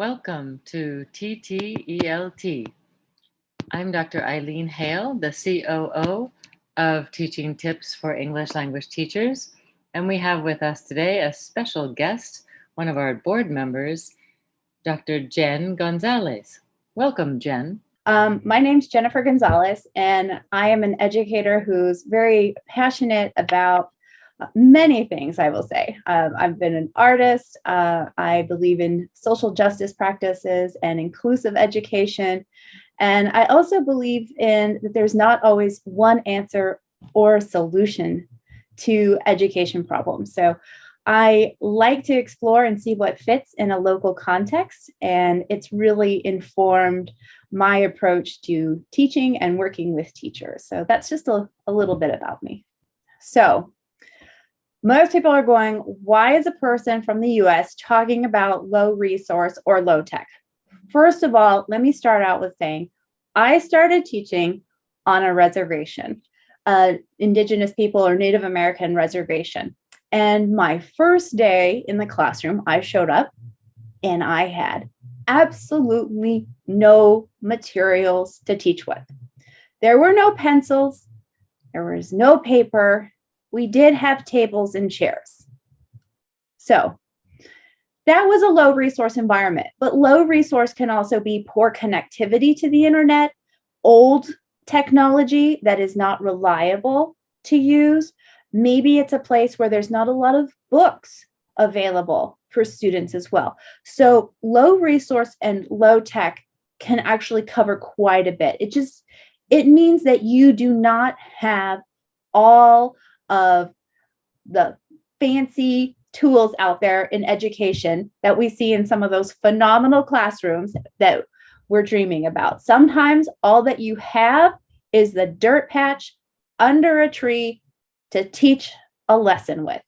Welcome to TTELT. I'm Dr. Eileen Hale, the COO of Teaching Tips for English Language Teachers, and we have with us today a special guest, one of our board members, Dr. Jen Gonzales. Welcome, Jen. My name's Jennifer Gonzales, and I am an educator who's very passionate about many things, I will say. I've been an artist. I believe in social justice practices and inclusive education. And I also believe in that there's not always one answer or solution to education problems. So I like to explore and see what fits in a local context, and it's really informed my approach to teaching and working with teachers. So that's just a little bit about me. So most people are going, why is a person from the US talking about low resource or low tech? First of all, let me start out with saying I started teaching on a reservation, Indigenous people or Native American reservation. And my first day in the classroom, I showed up and I had absolutely no materials to teach with. There were no pencils. There was no paper. We did have tables and chairs. So that was a low resource environment, but low resource can also be poor connectivity to the internet, old technology that is not reliable to use. Maybe it's a place where there's not a lot of books available for students as well. So low resource and low tech can actually cover quite a bit. It means that you do not have all of the fancy tools out there in education that we see in some of those phenomenal classrooms that we're dreaming about. Sometimes all that you have is the dirt patch under a tree to teach a lesson with.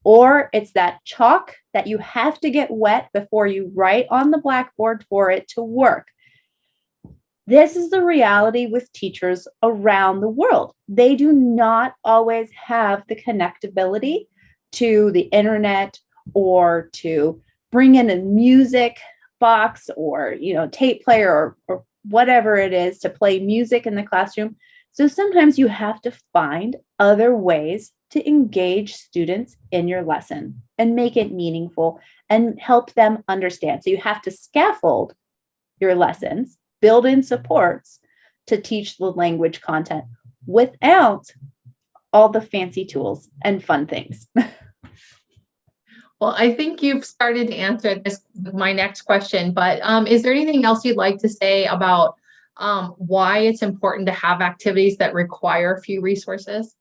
Or it's that chalk that you have to get wet before you write on the blackboard for it to work. This is the reality with teachers around the world. They do not always have the connectability to the internet or to bring in a music box or tape player or whatever it is to play music in the classroom. So sometimes you have to find other ways to engage students in your lesson and make it meaningful and help them understand. So you have to scaffold your lessons, build in supports to teach the language content without all the fancy tools and fun things. Well, I think you've started to answer my next question, but is there anything else you'd like to say about why it's important to have activities that require few resources?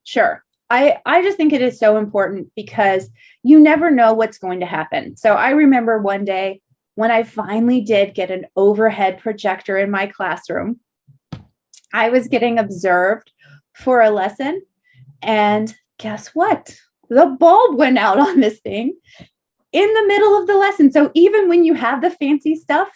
Sure. I just think it is so important because you never know what's going to happen. So I remember one day when I finally did get an overhead projector in my classroom, I was getting observed for a lesson. And guess what? The bulb went out on this thing in the middle of the lesson. So even when you have the fancy stuff,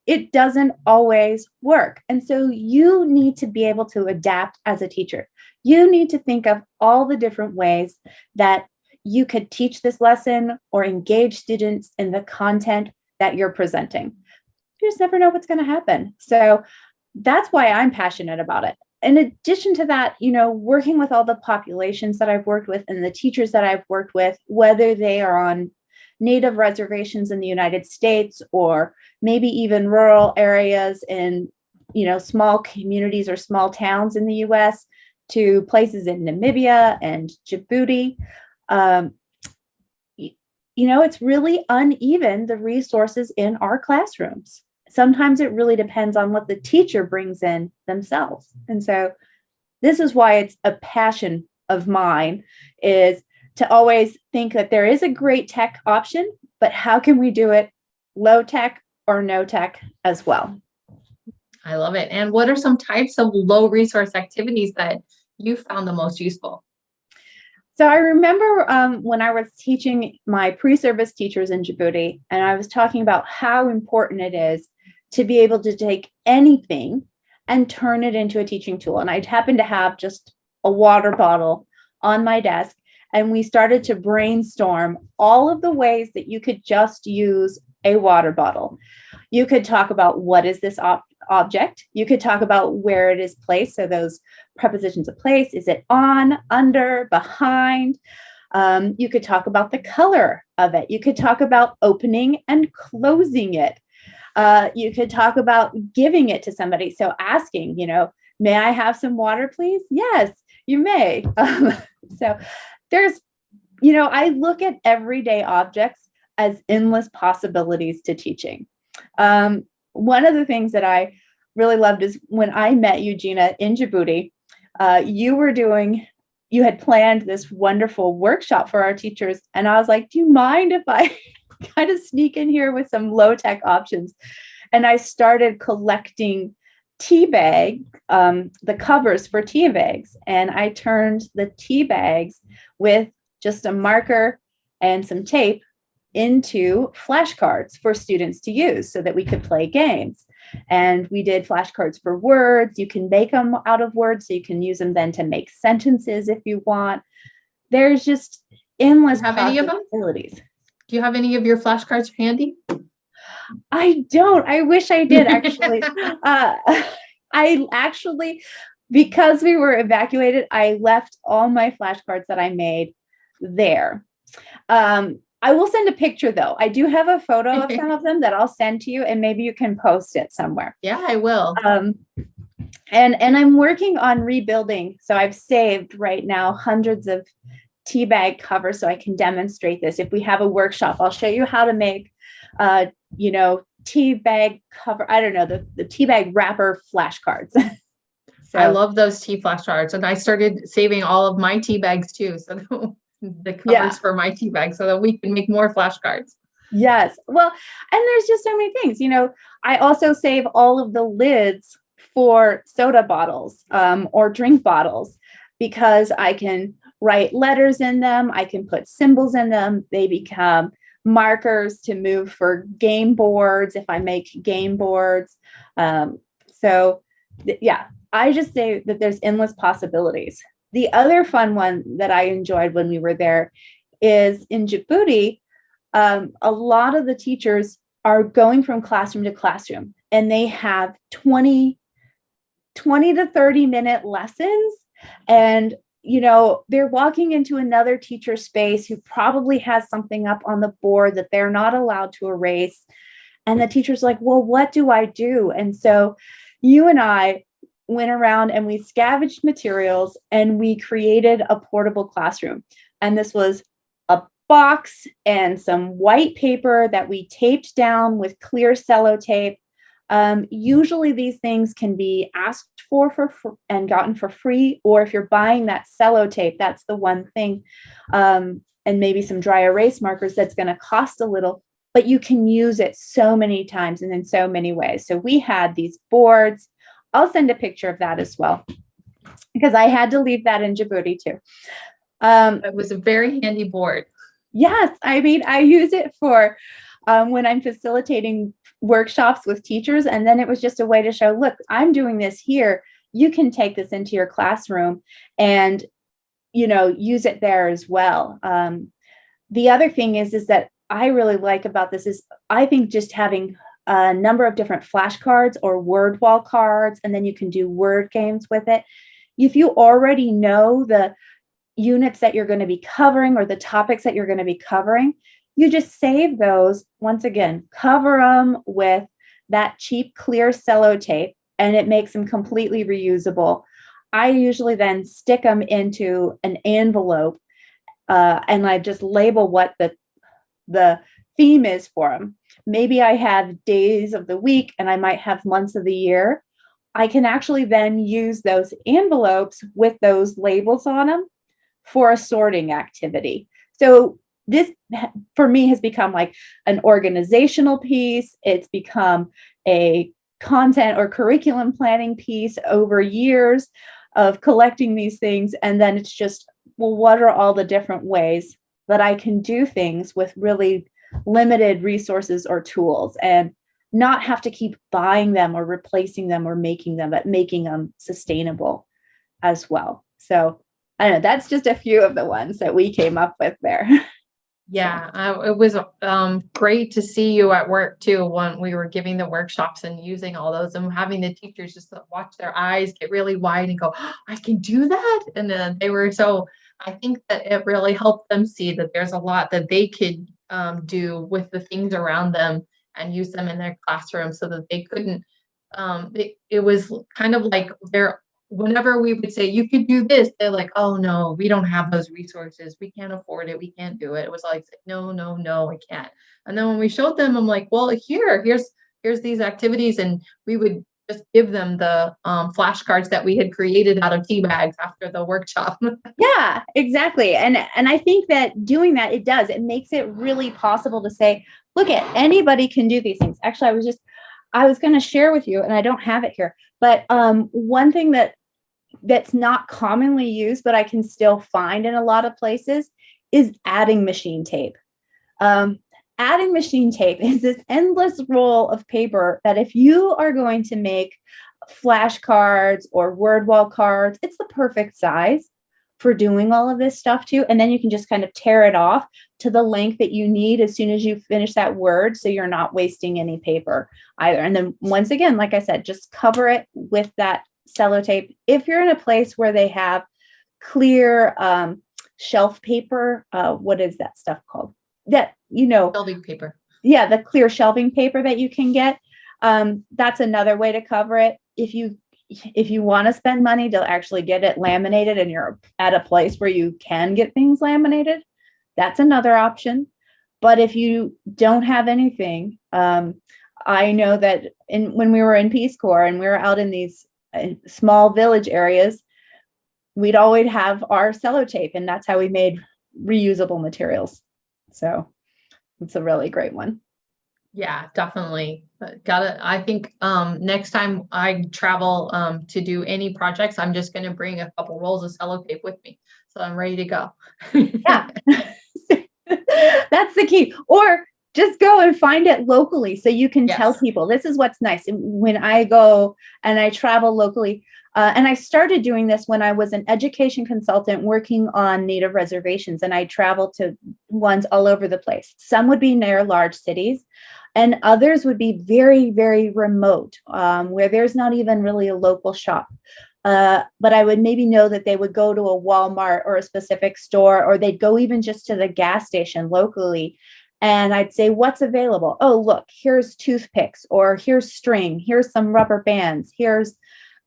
it doesn't always work. And so you need to be able to adapt as a teacher. You need to think of all the different ways that you could teach this lesson or engage students in the content that you're presenting. You just never know what's going to happen. So that's why I'm passionate about it. In addition to that, working with all the populations that I've worked with and the teachers that I've worked with, whether they are on Native reservations in the United States or maybe even rural areas in, small communities or small towns in the US to places in Namibia and Djibouti, it's really uneven, the resources in our classrooms. Sometimes it really depends on what the teacher brings in themselves. And so this is why it's a passion of mine, is to always think that there is a great tech option, but how can we do it low tech or no tech as well? I love it. And what are some types of low resource activities that you found the most useful? So I remember when I was teaching my pre-service teachers in Djibouti, and I was talking about how important it is to be able to take anything and turn it into a teaching tool. And I'd happened to have just a water bottle on my desk, and we started to brainstorm all of the ways that you could just use a water bottle. You could talk about what is this object. You could talk about where it is placed. So those prepositions of place, is it on, under, behind? You could talk about the color of it. You could talk about opening and closing it. You could talk about giving it to somebody. So asking, may I have some water, please? Yes, you may. So there's, I look at everyday objects as endless possibilities to teaching. One of the things that I really loved is when I met you, Gina, in Djibouti, you had planned this wonderful workshop for our teachers. And I was like, do you mind if I kind of sneak in here with some low-tech options? And I started collecting tea bag, the covers for tea bags. And I turned the tea bags with just a marker and some tape into flashcards for students to use so that we could play games. And we did flashcards for words. You can make them out of words, so you can use them then to make sentences if you want. There's just endless possibilities. Do you have any of your flashcards handy? I don't. I wish I did, actually. I actually, because we were evacuated, I left all my flashcards that I made there. I will send a picture, though. I do have a photo of some of them that I'll send to you, and maybe you can post it somewhere. Yeah, I will. And I'm working on rebuilding. So I've saved right now hundreds of tea bag covers so I can demonstrate this. If we have a workshop, I'll show you how to make, tea bag cover. I don't know, the tea bag wrapper flashcards. So, I love those tea flashcards, and I started saving all of my tea bags too. So the covers for my tea bags so that we can make more flashcards. Yes. Well, and there's just so many things, I also save all of the lids for soda bottles, or drink bottles, because I can write letters in them. I can put symbols in them. They become markers to move for game boards if I make game boards. I just say that there's endless possibilities. The other fun one that I enjoyed when we were there is in Djibouti. A lot of the teachers are going from classroom to classroom, and they have 20 to 30-minute lessons. And, they're walking into another teacher space who probably has something up on the board that they're not allowed to erase. And the teacher's like, well, what do I do? And so you and I went around and we scavenged materials and we created a portable classroom. And this was a box and some white paper that we taped down with clear sellotape. Usually these things can be asked for and gotten for free, or if you're buying that sellotape, that's the one thing, and maybe some dry erase markers, that's going to cost a little, but you can use it so many times and in so many ways. So we had these boards. I'll send a picture of that as well, because I had to leave that in Djibouti too. It was a very handy board. Yes. I mean, I use it for when I'm facilitating workshops with teachers. And then it was just a way to show, look, I'm doing this here. You can take this into your classroom and, use it there as well. The other thing is that I really like about this is I think just having a number of different flashcards or word wall cards, and then you can do word games with it. If you already know the units that you're going to be covering or the topics that you're going to be covering, you just save those. Once again, cover them with that cheap, clear sellotape, and it makes them completely reusable. I usually then stick them into an envelope, and I just label what the theme is for them. Maybe I have days of the week and I might have months of the year. I can actually then use those envelopes with those labels on them for a sorting activity. So this, for me, has become like an organizational piece. It's become a content or curriculum planning piece over years of collecting these things. And then it's just, well, what are all the different ways that I can do things with really limited resources or tools, and not have to keep buying them or replacing them or making them, but making them sustainable as well. So I don't know, that's just a few of the ones that we came up with there. Yeah, it was great to see you at work too when we were giving the workshops and using all those and having the teachers just watch their eyes get really wide and go, "Oh, I can do that." And then they were so, I think that it really helped them see that there's a lot that they could do with the things around them and use them in their classroom so that they couldn't. It was kind of like they're whenever we would say you could do this, they're like, oh no, we don't have those resources, we can't afford it, we can't do it. It was like, no, no, no, I can't. And then when we showed them, I'm like, well, here's these activities, and we would just give them the flashcards that we had created out of tea bags after the workshop. Yeah, exactly. And I think that doing that, it makes it really possible to say, look at anybody can do these things. Actually, I was going to share with you, and I don't have it here, but one thing that's not commonly used, but I can still find in a lot of places is adding machine tape. Adding machine tape is this endless roll of paper that if you are going to make flashcards or word wall cards, it's the perfect size for doing all of this stuff too. And then you can just kind of tear it off to the length that you need as soon as you finish that word. So you're not wasting any paper either. And then once again, like I said, just cover it with that sellotape. If you're in a place where they have clear shelf paper, what is that stuff called? That, Building paper. Yeah, the clear shelving paper that you can get. That's another way to cover it. If you want to spend money to actually get it laminated and you're at a place where you can get things laminated, that's another option. But if you don't have anything, I know that when we were in Peace Corps and we were out in these small village areas, we'd always have our sellotape, and that's how we made reusable materials. So it's a really great one. Yeah, definitely. I think next time I travel to do any projects, I'm just going to bring a couple rolls of sellotape with me. So I'm ready to go. Yeah. That's the key. Or just go and find it locally so you can tell people. This is what's nice. When I go and I travel locally, and I started doing this when I was an education consultant working on Native reservations, and I traveled to ones all over the place. Some would be near large cities, and others would be very, very remote, where there's not even really a local shop. But I would maybe know that they would go to a Walmart or a specific store, or they'd go even just to the gas station locally. And I'd say, what's available? Oh, look, here's toothpicks, or here's string, here's some rubber bands, here's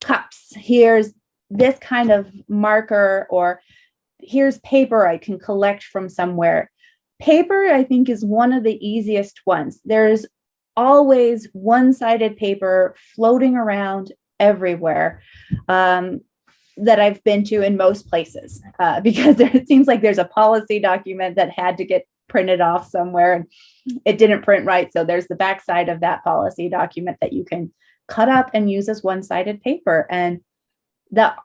cups, here's this kind of marker, or here's paper I can collect from somewhere. Paper, I think, is one of the easiest ones. There's always one-sided paper floating around everywhere that I've been to in most places, because it seems like there's a policy document that had to get printed off somewhere and it didn't print right. So there's the backside of that policy document that you can cut up and use as one-sided paper. And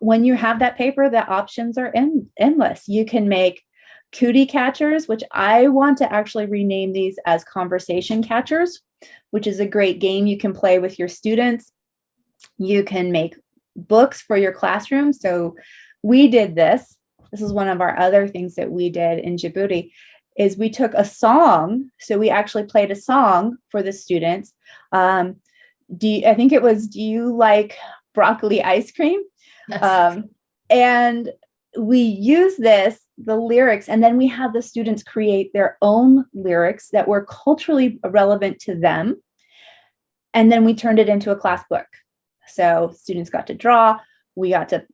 when you have that paper, the options are endless. You can make cootie catchers, which I want to actually rename these as conversation catchers, which is a great game you can play with your students. You can make books for your classroom. So we did this. This is one of our other things that we did in Djibouti, is we took a song. So we actually played a song for the students. I think it was, do you like broccoli ice cream? Yes. And we use the lyrics, and then we have the students create their own lyrics that were culturally relevant to them. And then we turned it into a class book. So students got to draw, we got to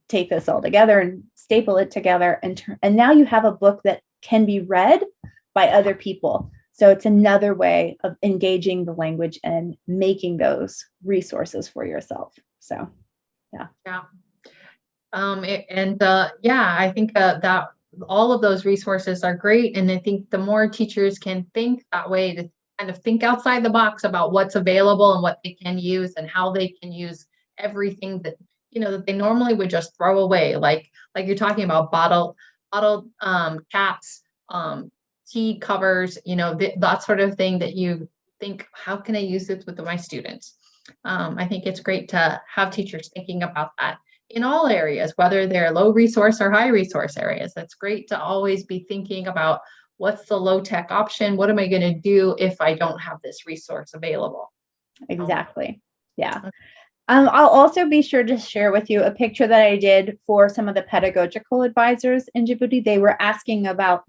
take this all together and staple it together. And now you have a book that can be read by other people. So it's another way of engaging the language and making those resources for yourself. So, yeah. Yeah. I think that all of those resources are great. And I think the more teachers can think that way, to kind of think outside the box about what's available and what they can use and how they can use everything that, that they normally would just throw away. Like you're talking about bottle caps, tea covers, that sort of thing that you think, how can I use this with my students? I think it's great to have teachers thinking about that in all areas, whether they're low resource or high resource areas. That's great to always be thinking about what's the low tech option? What am I going to do if I don't have this resource available? Exactly. Yeah. I'll also be sure to share with you a picture that I did for some of the pedagogical advisors in Djibouti. They were asking about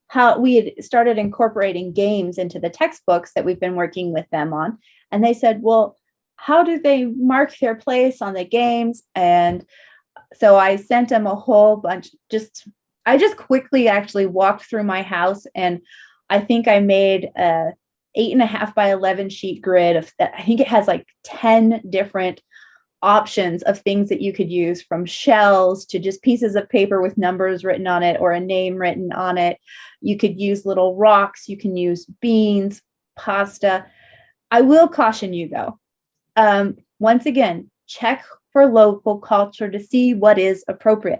how we had started incorporating games into the textbooks that we've been working with them on. And they said, well, how do they mark their place on the games? And so I sent them a whole bunch. I just quickly actually walked through my house, and I think I made a 8.5 by 11 sheet grid of that. I think it has like 10 different options of things that you could use, from shells to just pieces of paper with numbers written on it or a name written on it. You could use little rocks. You can use beans, pasta. I will caution you though. Once again, check for local culture to see what is appropriate.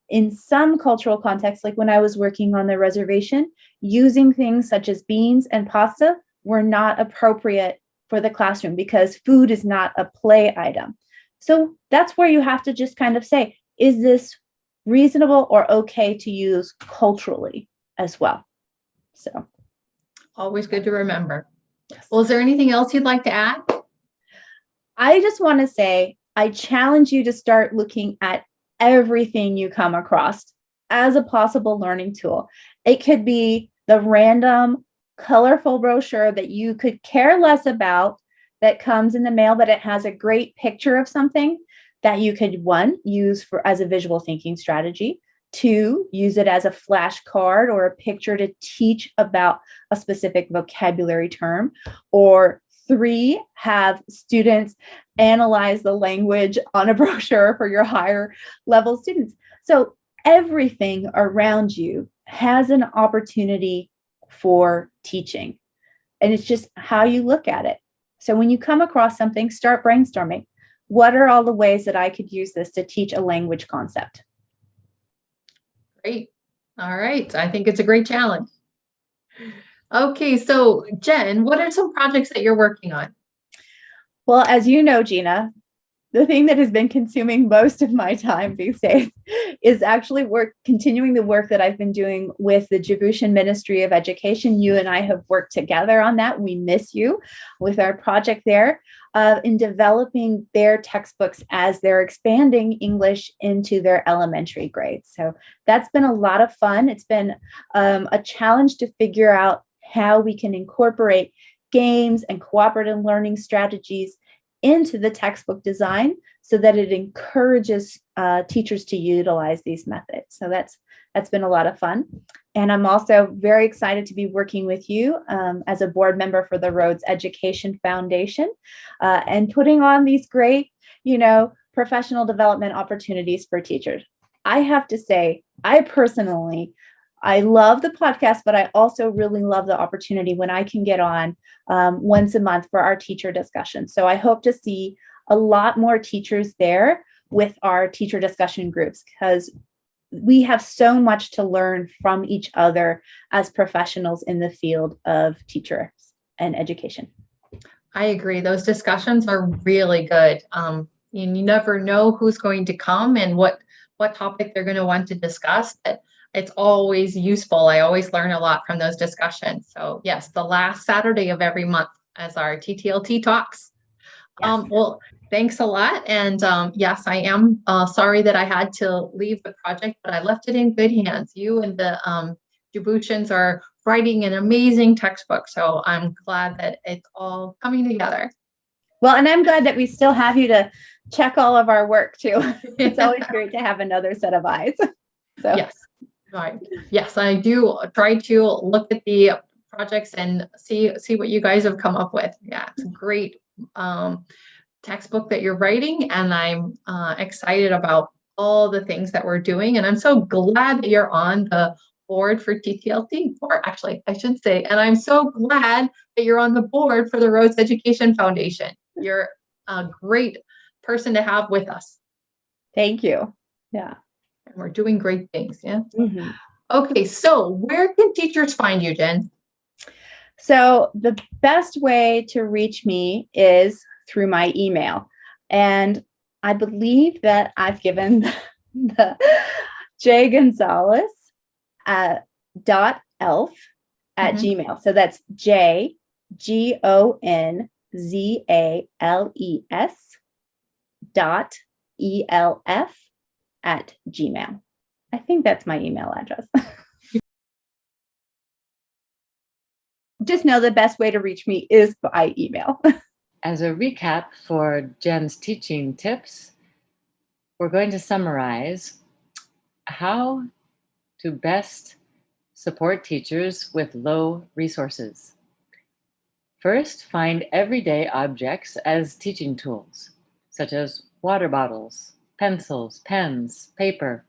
In some cultural contexts, like when I was working on the reservation, using things such as beans and pasta were not appropriate for the classroom because food is not a play item. So that's where you have to just kind of say, is this reasonable or okay to use culturally as well? So always good to remember. yes. Well, is there anything else you'd like to add? I just want to say, I challenge you to start looking at everything you come across as a possible learning tool. It could be the random, colorful brochure that you could care less about that comes in the mail, but it has a great picture of something that you could, one, use for as a visual thinking strategy, two, use it as a flashcard or a picture to teach about a specific vocabulary term, or three, have students analyze the language on a brochure for your higher level students. So everything around you has an opportunity for teaching. And it's just how you look at it. So when you come across something, start brainstorming. What are all the ways that I could use this to teach a language concept? Great. All right. I think it's a great challenge. Okay, so Jen, what are some projects that you're working on? Well, as you know, Gina, the thing that has been consuming most of my time these days is actually continuing the work that I've been doing with the Djiboutian Ministry of Education. You and I have worked together on that. We miss you with our project there in developing their textbooks as they're expanding English into their elementary grades. So that's been a lot of fun. It's been a challenge to figure out how we can incorporate games and cooperative learning strategies into the textbook design so that it encourages teachers to utilize these methods. So that's been a lot of fun. And I'm also very excited to be working with you as a board member for the Rhoades Education Foundation and putting on these great, professional development opportunities for teachers. I have to say, I love the podcast, but I also really love the opportunity when I can get on once a month for our teacher discussion. So I hope to see a lot more teachers there with our teacher discussion groups, because we have so much to learn from each other as professionals in the field of teachers and education. I agree. Those discussions are really good. And you never know who's going to come and what topic they're going to want to discuss, but it's always useful. I always learn a lot from those discussions. So yes, the last Saturday of every month as our TTLT talks. Yes. Well, thanks a lot. And yes, I am sorry that I had to leave the project, but I left it in good hands. You and the Djiboutians are writing an amazing textbook. So I'm glad that it's all coming together. Well, and I'm glad that we still have you to check all of our work too. It's always great to have another set of eyes. So. Yes. Right. Yes, I do try to look at the projects and see what you guys have come up with. Yeah, it's a great textbook that you're writing, and I'm excited about all the things that we're doing. And I'm so glad that you're on the board for TTLT, or actually, I should say, and I'm so glad that you're on the board for the Rhoades Education Foundation. You're a great person to have with us. Thank you. Yeah. And we're doing great things. Yeah. Mm-hmm. Okay, so where can teachers find you, Jen? So the best way to reach me is through my email. And I believe that I've given the Gonzales @elf at Mhm. Gmail. So that's JGONZALES.ELF at Gmail. That's my email address. Just know the best way to reach me is by email. As a recap for Jen's teaching tips, we're going to summarize how to best support teachers with low resources. First, find everyday objects as teaching tools, such as water bottles, pencils, pens, paper.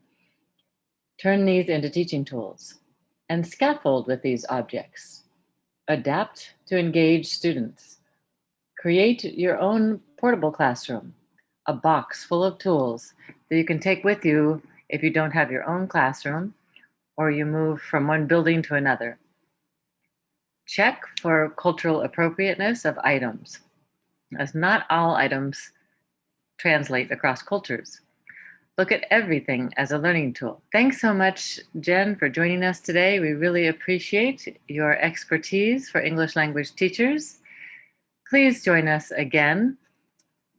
Turn these into teaching tools and scaffold with these objects. Adapt to engage students. Create your own portable classroom, a box full of tools that you can take with you if you don't have your own classroom or you move from one building to another. Check for cultural appropriateness of items, as not all items translate across cultures. Look at everything as a learning tool. Thanks so much, Jen, for joining us today. We really appreciate your expertise for English language teachers. Please join us again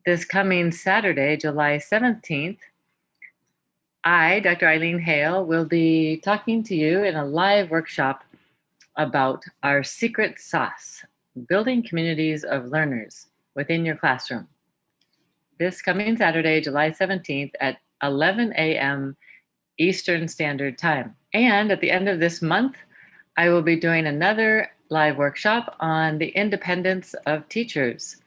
this coming Saturday, July 17th. I, Dr. Eileen Hale, will be talking to you in a live workshop about our secret sauce, building communities of learners within your classroom. This coming Saturday, July 17th at 11 a.m. Eastern Standard Time. And at the end of this month, I will be doing another live workshop on the independence of teachers.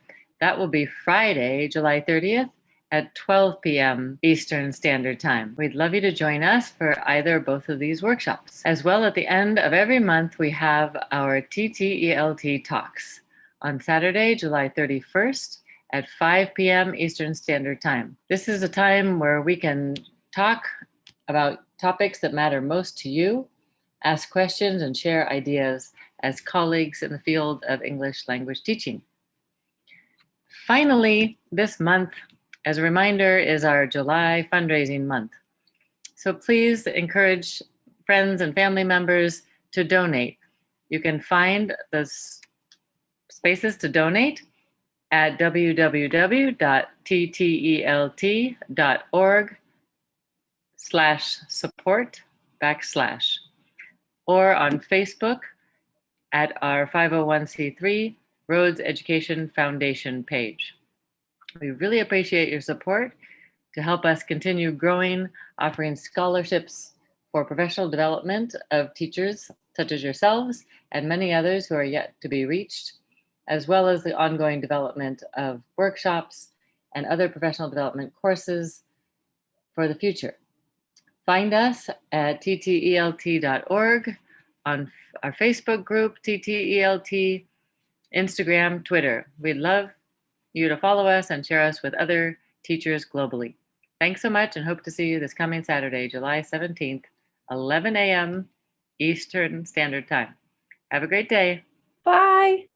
That will be Friday, July 30th at 12 p.m. Eastern Standard Time. We'd love you to join us for either or both of these workshops. As well, at the end of every month, we have our TTELT talks on Saturday, July 31st at 5 p.m. Eastern Standard Time. This is a time where we can talk about topics that matter most to you, ask questions, and share ideas as colleagues in the field of English language teaching. Finally, this month, as a reminder, is our July fundraising month. So please encourage friends and family members to donate. You can find the spaces to donate at www.ttelt.org/support/ or on Facebook at our 501c3 Rhoades Education Foundation page. We really appreciate your support to help us continue growing, offering scholarships for professional development of teachers such as yourselves and many others who are yet to be reached, as well as the ongoing development of workshops and other professional development courses for the future. Find us at ttelt.org, on our Facebook group, TTELT, Instagram, Twitter. We'd love you to follow us and share us with other teachers globally. Thanks so much and hope to see you this coming Saturday, July 17th, 11 a.m. Eastern Standard Time. Have a great day. Bye.